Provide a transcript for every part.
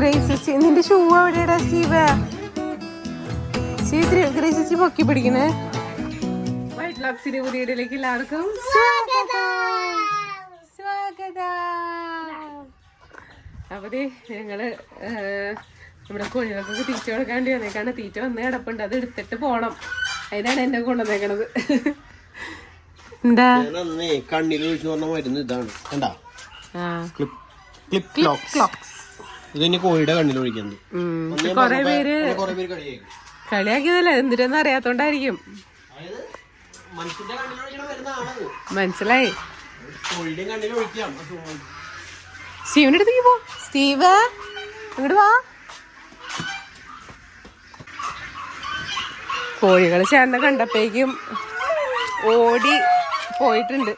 Gracy നിന്റെ shoe എവിടെയാടാ Steve? Gracy പൊക്കി പിടിക്കണേ. വൈറ്റ് ലോക്സിന്റെ പുതിയ വീഡിയോയിലേക്ക് എല്ലാവർക്കും സ്വാഗതം. അപ്പൊ ഞങ്ങള് നമ്മുടെ കോഴികൾക്കൊക്കെ തീറ്റ കൊടുക്കാണ്ടി വന്നേക്കാണ്. തീറ്റ വന്ന് കിടപ്പുണ്ട്, അത് എടുത്തിട്ട് പോണം. അതിനാണ് എന്നെ കൊണ്ടുവന്നേക്കണത്. എന്താ കണ്ണിൽ ഒഴിച്ചു പറഞ്ഞ മരുന്ന് ഇതാണ് കണ്ടാ, ഇതിന് കോഴിയുടെ കണ്ണിൽ ഒഴിക്കുന്നത്. കൊറേ പേര് കളിയാക്കിയതല്ല, എന്തിനൊന്നും അറിയാത്തോണ്ടായിരിക്കും. മനസ്സിലായി. സ്റ്റീവിന്റെ അടുത്തേക്ക് പോ. സ്റ്റീവ് അങ്ങോട്ട് വാ. കോഴികൾ ചേർന്ന് കണ്ടപ്പോഴേക്കും ഓടി പോയിട്ടുണ്ട്.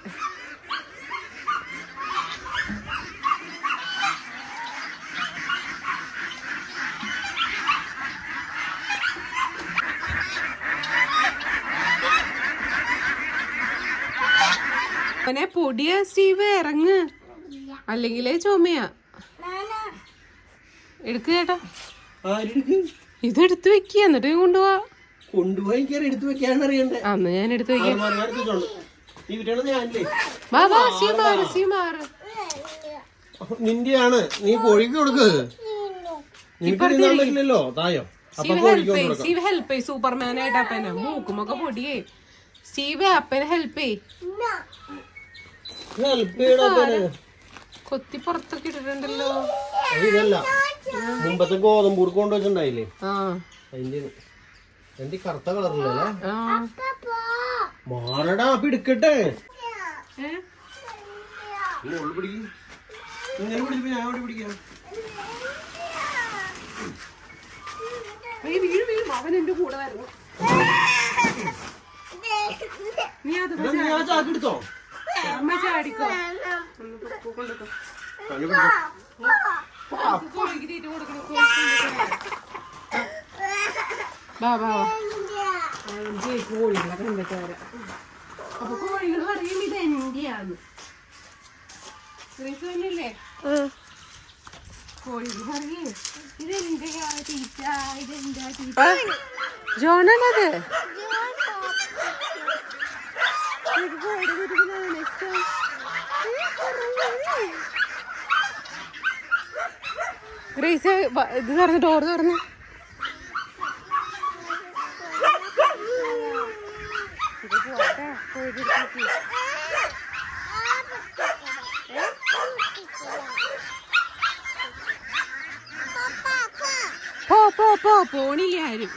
അവനെ പൊടിയ സ്റ്റീവ്, ഇറങ്ങ്, അല്ലെങ്കിലേ ചുമയാ. എടുക്ക് ചേട്ടാ, ഇതെടുത്ത് വെക്ക, എന്നിട്ട് കൊണ്ടുപോവാ. അന്ന് ഞാൻ എടുത്ത് വെക്കാം. നിന്റെയാണ്, നീ കോഴിക്ക് കൊടുക്ക്. സ്റ്റീവ് ഹെൽപ്പ് ചെയ്. സൂപ്പർമാനായിട്ട് അപ്പനെ മൂക്കുമൊക്കെ പൊടിയേ. സ്റ്റീവ് അപ്പനെ ഹെൽപ്പ് ചെയ്. കൊത്തി പുറത്തൊക്കെ ഇട്ടിട്ടുണ്ടല്ലോ. ഇതല്ല, മുമ്പത്തെ ഗോതമ്പൂർ കൊണ്ടുവച്ചിട്ടുണ്ടായില്ലേ, അതിന്റെ കറുത്ത കളറില്ലല്ലേ. മാറടാ, അപ്പൊ എടുക്കട്ടെ. അവൻ എന്റെ കൂടെ വരുന്നു. നീ അത് ചാക്കെടുത്തോ? അമ്മ ചാടിക്കോ. കോഴികളൊക്കെ കണ്ടിട്ട് വരാം. അപ്പൊ കോഴികൾ പറയും ഇത് എന്റെയാന്ന്. തന്നെയല്ലേ കോഴികൾ പറയും ഇതെന്റെയാ തീറ്റ, ഇതെന്താ തീറ്റ. ജോണാണത്. ഗ്രേസ് ഇത് തുറന്ന്, ഡോർ തുറന്ന്. പോണില്ല ആരും.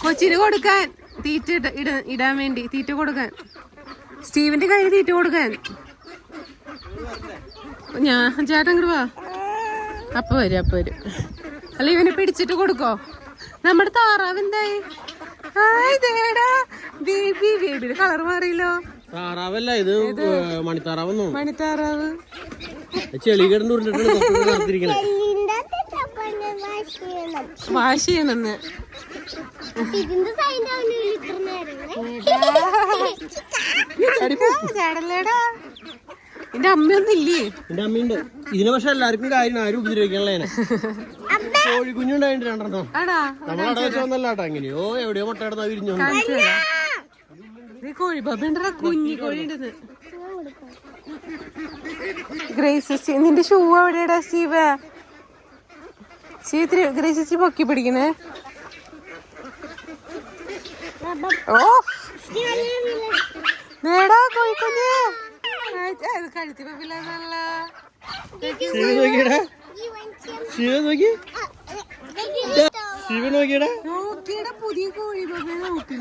കൊച്ചിന് കൊടുക്കാൻ തീറ്റ ഇടാൻ വേണ്ടി, തീറ്റ കൊടുക്കാൻ, സ്റ്റീവിന്റെ കയ്യിൽ തീറ്റ കൊടുക്കാൻ. ഞാൻ ചേട്ടൻ ഇങ്ങോട്ട് വാ. അപ്പൊ വരും. അല്ല ഇവനെ പിടിച്ചിട്ട് കൊടുക്കോ. നമ്മുടെ താറാവ് എന്തായി? ബേബിയുടെ കളർ മാറിയല്ലോ. താറാവല്ല, ഇത് മണിത്താറാവ്. മണിത്താറാവ് ചെളി കിടന്ന് വാഷ് ചെയ്യണമെന്ന്. ചാടല്ലേടാ, എന്റെ അമ്മയൊന്നും ഇല്ലേ? എന്റെ അമ്മയുണ്ട്. ഇതിനെ പക്ഷെ എല്ലാവർക്കും കാര്യം, ആരും ഉപദ്രവിക്കണല്ലേ. കോഴി കുഞ്ഞുണ്ടായിട്ട് രണ്ടെണ്ണം നമ്മളവിടെ വെച്ച് വന്നല്ലാട്ടോ. എങ്ങനെയോ എവിടെയോ മുട്ട കിടന്നാ വിരിഞ്ഞു. കോഴി ബബിന്റെ കുഞ്ഞി കോഴി ഉണ്ടെന്ന്. ഗ്രേസി നിന്റെ ഷൂ എവിടെയാടാ സ്റ്റീവ്? ഗ്രേസി പൊക്കി പിടിക്കണേ. ഓ നേടാ കോഴിക്കുഞ്ഞ് കഴുത്തി പപ്പില്ല. നോക്കിയടാ പുതിയ കോഴി പപ്പി നോക്കി.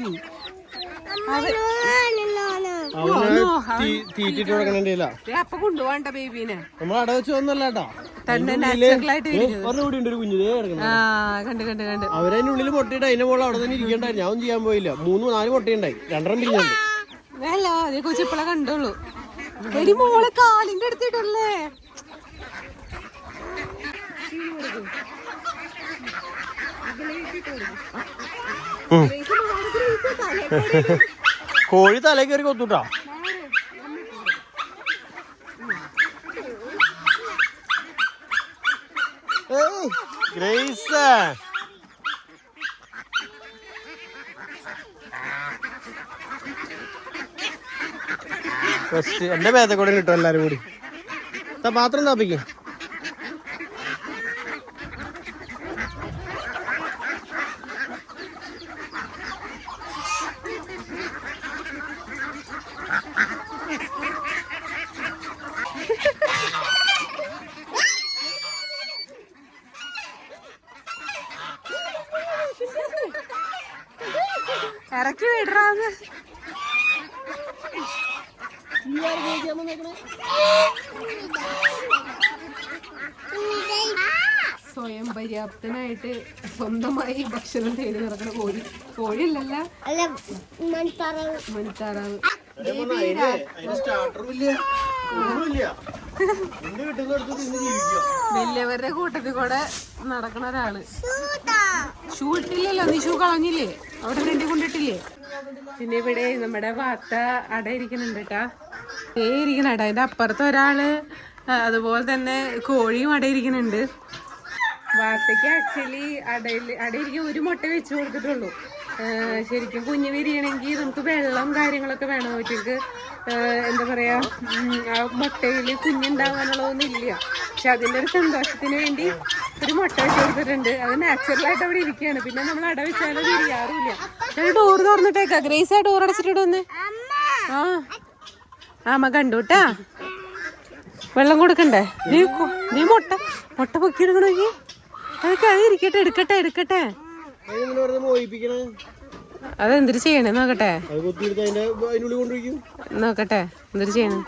തീറ്റിട്ട് കൊടുക്കണില്ല. അപ്പൊ കൊണ്ടുപോകണ്ട ബേബീനെ. നമ്മൾ അട വെച്ച് വന്നല്ലാട്ടാ. അവരതിനുള്ളിൽ പൊട്ടിയിട്ട് അതിന്റെ മുകളിൽ അവിടെ തന്നെ ഇരിക്കണ്ടായി. ഞാൻ ചെയ്യാൻ പോയില്ല. 3-4 പൊട്ടിയുണ്ടായി, 2 പിരിഞ്ഞുണ്ട്. കൊച്ചിപ്പളെ കണ്ടോളൂ. എടി മോളെ കാലിന്റെ അടുത്തിട്ടല്ലേ. കോഴി തലേ കയറി കൊത്തുട്ടാ. ഗ്രേസ് ഫസ്റ്റ് എന്റെ മേത്തെ കൂടെ കിട്ടും എല്ലാരും കൂടി പാത്രം താപ്പിക്കും. ഇറക്കി വിടറാന്ന് സ്വയം പര്യാപ്തനായിട്ട് സ്വന്തമായി ഭക്ഷണം ചെയ്ത് നടക്കുന്ന കോഴിയല്ലല്ല മണിത്താറാവ്. വലിയവരുടെ കൂട്ടത്തിൽ കൂടെ നടക്കണ ഒരാള്. ഷൂ ഇട്ടില്ലല്ലോ, നീ ഷൂ കളഞ്ഞില്ലേ? അവിടെ വേണ്ടി കൊണ്ടിട്ടില്ലേ? പിന്നെ ഇവിടെ നമ്മുടെ വാത്ത അട ഇരിക്കുന്നുണ്ട് കേട്ടാ. ഇരിക്കണ അട. അതിന്റെ അപ്പുറത്ത് ഒരാള് അതുപോലെ തന്നെ കോഴിയും അട ഇരിക്കുന്നുണ്ട്. വാത്തയ്ക്ക് ആക്ച്വലി അടയിരിക്കും ഒരു മുട്ട വെച്ച് കൊടുത്തിട്ടുള്ളൂ. ശരിക്കും കുഞ്ഞ് വിരിയണമെങ്കിൽ നമുക്ക് വെള്ളം കാര്യങ്ങളൊക്കെ വേണം. അവർക്ക് എന്താ പറയാ, ആ മുട്ടയിൽ കുഞ്ഞുണ്ടാവാനുള്ളതൊന്നും ഇല്ല. പക്ഷെ അതിൻ്റെ ഒരു സന്തോഷത്തിന് വേണ്ടി ഒരു മുട്ട വെച്ച് കൊടുത്തിട്ടുണ്ട്. അത് നാച്ചുറലായിട്ട് അവിടെ ഇരിക്കുകയാണ്. പിന്നെ നമ്മൾ അട വെച്ചാലും വിരിയാറുമില്ല. ഞാൻ ഡോർ തുറന്നിട്ടേക്കാ. ഗ്രേസ് ആ ഡോർ അടച്ചിട്ടിടൊന്ന്. ആ അമ്മ കണ്ടുട്ടാ. വെള്ളം കൊടുക്കണ്ടേ? നീ മുട്ട പൊക്കിയെടുക്കണോക്കി. അതൊക്കെ അത് ഇരിക്കട്ടെ. എടുക്കട്ടെ. അതെന്തിരി ചെയ്യണേ നോക്കട്ടെ. നോക്കട്ടെ എന്തിരി ചെയ്യണേ.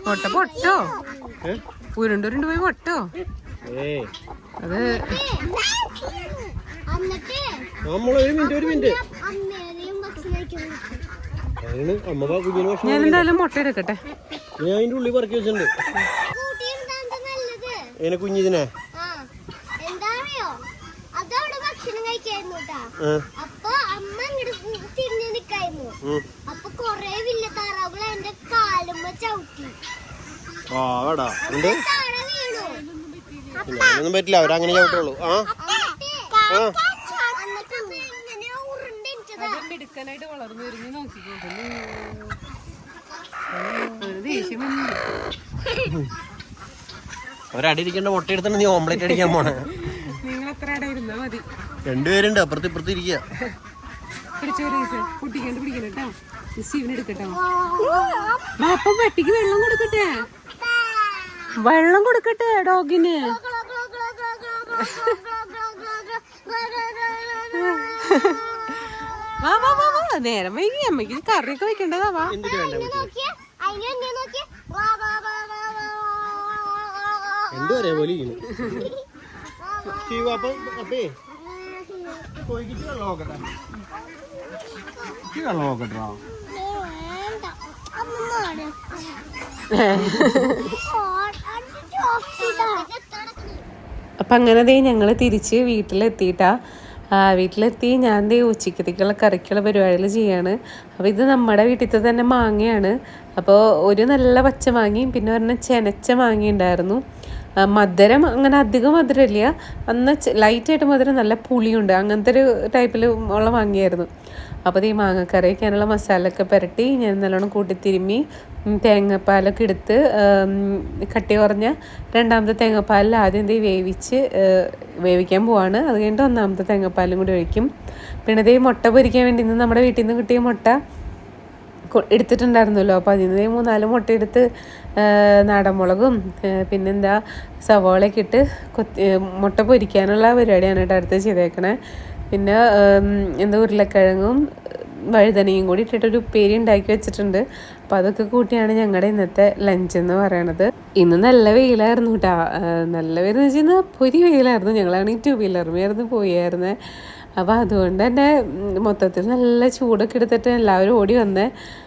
മുട്ട പൊട്ടോ? ഉരുണ്ട് പോയി പൊട്ടോ? അത് ഞാൻ എന്തായാലും മുട്ട എടുക്കട്ടെ. ഞാൻ അതിന്റെ ഉള്ളിൽ പറക്കി വെച്ചിട്ടുണ്ട്. കുഞ്ഞിതിനെ അപ്പൊ അമ്മ ഇങ്ങോട്ട് തിരിഞ്ഞു നിക്കായിരുന്നു. അപ്പൊ കൊറേ വില്ല താറാവുകൾ എന്റെ കാലുമ്മ ചവിട്ടി. ഒന്നും പറ്റില്ല, അവരങ്ങനെ ചവിട്ടുള്ളൂ. മിടുക്കനായിട്ട് വളർന്നു വരുന്നു. നോക്കിക്കോട്ടെ. അവരടിയിരിക്കേണ്ട മുട്ട എടുത്തിട്ട് നീ ഓംപ്ലേറ്റ് അടിക്കാൻ പോണേ. നിങ്ങൾ എത്ര അട ഇരുന്നാ മതി. രണ്ടുപേരുണ്ട് അപ്പുറത്ത് ഇപ്പുറത്ത് ഇരിക്കുക. കുട്ടിക്കണ്ട് പിടിക്കണട്ടോ. എടുക്കട്ടോ. അപ്പൊ പട്ടിക്ക് വെള്ളം കൊടുക്കട്ടെ ഡോഗിന്. നേരം വൈകി. അമ്മക്ക് കറിയൊക്കെ വെക്കണ്ടതാ. വാ. എന്തുവരെ പോലെ അപ്പം അങ്ങനെ ഞങ്ങൾ തിരിച്ച് വീട്ടിലെത്തിയിട്ടാ. വീട്ടിലെത്തി ഞാൻ ഉച്ചക്കത്തേക്കുള്ള കറിക്കുള്ള പരിപാടികൾ ചെയ്യാണ്. അപ്പോൾ ഇത് നമ്മുടെ വീട്ടിലത്തെ തന്നെ മാങ്ങയാണ്. അപ്പോൾ ഒരു നല്ല പച്ച മാങ്ങയും പിന്നെ ഒരെണ്ണം ചെനച്ച മാങ്ങ ഉണ്ടായിരുന്നു. മധുരം അങ്ങനെ അധികം മധുരമില്ല, അന്ന് ലൈറ്റായിട്ട് മധുരം, നല്ല പുളിയുണ്ട്. അങ്ങനത്തെ ഒരു ടൈപ്പിൽ ഉള്ള മാങ്ങയായിരുന്നു. അപ്പോൾ ഈ മാങ്ങക്കറി വയ്ക്കാനുള്ള മസാലയൊക്കെ പുരട്ടി ഞാൻ നല്ലോണം കൂട്ടിത്തിരുമ്മി തേങ്ങാപ്പാലൊക്കെ എടുത്ത് കട്ടി കുറഞ്ഞ രണ്ടാമത്തെ തേങ്ങാപ്പാലിൽ ആദ്യം വേവിക്കാൻ പോവാണ്. അത് കഴിഞ്ഞിട്ട് ഒന്നാമത്തെ തേങ്ങാപ്പാലും കൂടി ഒഴിക്കും. പിന്നെ മുട്ട പൊരിക്കാൻ വേണ്ടി ഇന്ന് നമ്മുടെ വീട്ടിൽ നിന്ന് കിട്ടിയ മുട്ട എടുത്തിട്ടുണ്ടായിരുന്നല്ലോ. അപ്പോൾ അതിൽ നിന്ന് 3-4 മുട്ട എടുത്ത് നാടൻ മുളകും പിന്നെന്താ സവാളയൊക്കെ ഇട്ട് മുട്ട പൊരിക്കാനുള്ള പരിപാടിയാണ് കേട്ടോ അടുത്ത് ചെയ്തേക്കണേ. പിന്നെ ഉരുളക്കിഴങ്ങും വഴുതനയും കൂടി ഇട്ടിട്ടൊരു ഉപ്പേരി ഉണ്ടാക്കി വെച്ചിട്ടുണ്ട്. അപ്പോൾ അതൊക്കെ കൂട്ടിയാണ് ഞങ്ങളുടെ ഇന്നത്തെ ലഞ്ച് എന്ന് പറയണത്. ഇന്ന് നല്ല വെയിലായിരുന്നു കേട്ടോ. നല്ല വെയിലെന്ന് വെച്ച് കഴിഞ്ഞാൽ പൊരി വെയിലായിരുന്നു. ഞങ്ങളാണെങ്കിൽ 2 വീലറുമായിരുന്നു പോയായിരുന്നേ. അപ്പോൾ അതുകൊണ്ട് തന്നെ മൊത്തത്തിൽ നല്ല ചൂടൊക്കെ എടുത്തിട്ട് എല്ലാവരും ഓടി വന്നേ.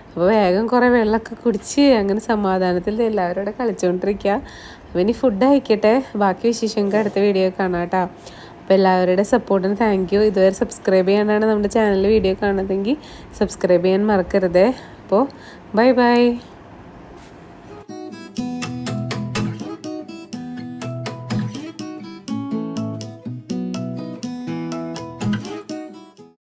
അപ്പോൾ വേഗം കുറേ വെള്ളമൊക്കെ കുടിച്ച് അങ്ങനെ സമാധാനത്തിൽ എല്ലാവരും ഇവിടെ കളിച്ചുകൊണ്ടിരിക്കുക. അപ്പോൾ ഇനി ഫുഡ് അയക്കട്ടെ. ബാക്കി വിശേഷങ്ങൾക്ക് അടുത്ത വീഡിയോ കാണാം കേട്ടോ. അപ്പോൾ എല്ലാവരുടെ സപ്പോർട്ടിന് താങ്ക് യു. ഇതുവരെ സബ്സ്ക്രൈബ് ചെയ്യാനാണ് നമ്മുടെ ചാനലിൽ വീഡിയോ കാണുന്നതെങ്കിൽ സബ്സ്ക്രൈബ് ചെയ്യാൻ മറക്കരുതേ. അപ്പോൾ ബൈ.